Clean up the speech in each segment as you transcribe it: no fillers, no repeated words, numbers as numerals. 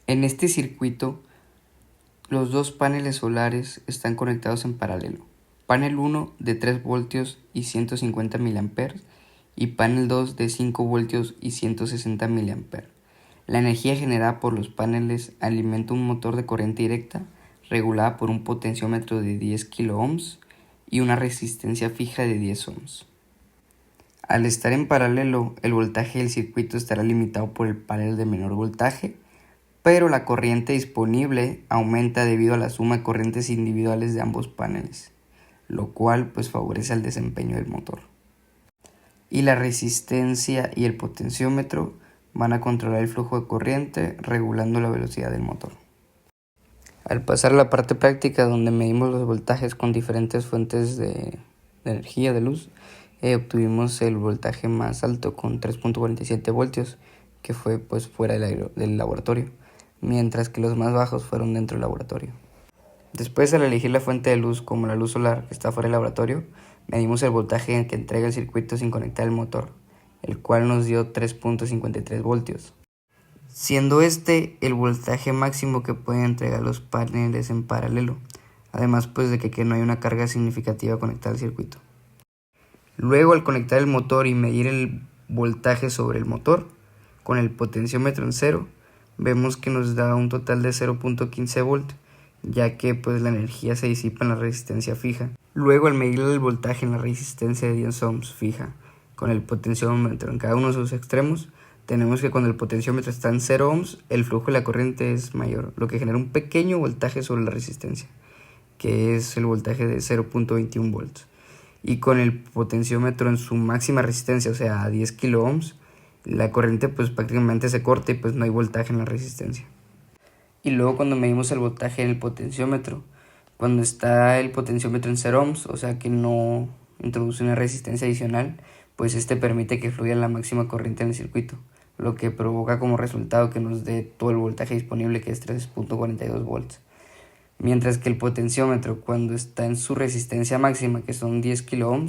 En este circuito, los dos paneles solares están conectados en paralelo. Panel 1 de 3 voltios y 150 mA y panel 2 de 5 voltios y 160 mA. La energía generada por los paneles alimenta un motor de corriente directa regulada por un potenciómetro de 10 kΩ y una resistencia fija de 10 ohms. Al estar en paralelo, el voltaje del circuito estará limitado por el panel de menor voltaje, pero la corriente disponible aumenta debido a la suma de corrientes individuales de ambos paneles, lo cual favorece el desempeño del motor. Y la resistencia y el potenciómetro van a controlar el flujo de corriente regulando la velocidad del motor. Al pasar a la parte práctica donde medimos los voltajes con diferentes fuentes de energía, de luz, obtuvimos el voltaje más alto con 3.47 voltios, que fue fuera del laboratorio, mientras que los más bajos fueron dentro del laboratorio. Después, al elegir la fuente de luz como la luz solar que está fuera del laboratorio, medimos el voltaje que entrega el circuito sin conectar el motor, el cual nos dio 3.53 voltios, siendo este el voltaje máximo que pueden entregar los paneles en paralelo, además de que no hay una carga significativa conectada al circuito. Luego, al conectar el motor y medir el voltaje sobre el motor, con el potenciómetro en cero, vemos que nos da un total de 0.15 volt, ya que la energía se disipa en la resistencia fija. Luego, al medir el voltaje en la resistencia de 10 ohms fija, con el potenciómetro en cada uno de sus extremos, tenemos que cuando el potenciómetro está en 0 ohms, el flujo de la corriente es mayor, lo que genera un pequeño voltaje sobre la resistencia, que es el voltaje de 0.21 volts. Y con el potenciómetro en su máxima resistencia, o sea, a 10 kΩ, la corriente prácticamente se corta y no hay voltaje en la resistencia. Y luego cuando medimos el voltaje en el potenciómetro, cuando está el potenciómetro en 0 ohms, o sea que no introduce una resistencia adicional, este permite que fluya la máxima corriente en el circuito, lo que provoca como resultado que nos dé todo el voltaje disponible, que es 3.42 volts. Mientras que el potenciómetro, cuando está en su resistencia máxima, que son 10 kΩ,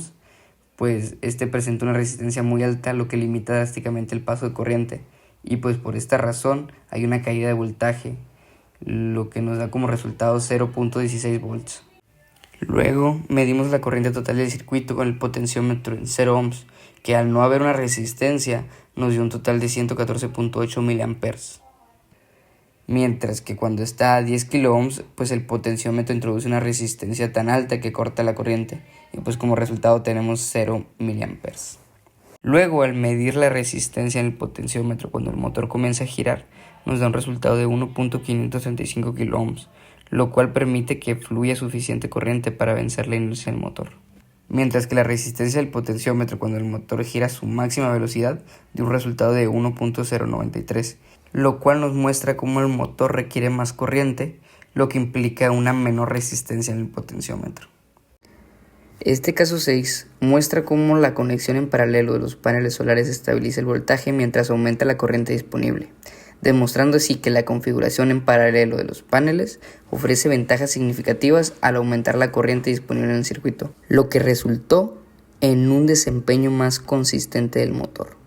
presenta una resistencia muy alta, lo que limita drásticamente el paso de corriente. Y por esta razón hay una caída de voltaje, lo que nos da como resultado 0.16 volts. Luego medimos la corriente total del circuito con el potenciómetro en 0 ohms, que al no haber una resistencia nos dio un total de 114.8 mA. Mientras que cuando está a 10 kΩ, el potenciómetro introduce una resistencia tan alta que corta la corriente y como resultado tenemos 0 mA. Luego, al medir la resistencia en el potenciómetro cuando el motor comienza a girar, nos da un resultado de 1.535 kΩ, lo cual permite que fluya suficiente corriente para vencer la inercia del motor. Mientras que la resistencia del potenciómetro cuando el motor gira a su máxima velocidad dio un resultado de 1.093, lo cual nos muestra cómo el motor requiere más corriente, lo que implica una menor resistencia en el potenciómetro. Este caso 6 muestra cómo la conexión en paralelo de los paneles solares estabiliza el voltaje mientras aumenta la corriente disponible, demostrando así que la configuración en paralelo de los paneles ofrece ventajas significativas al aumentar la corriente disponible en el circuito, lo que resultó en un desempeño más consistente del motor.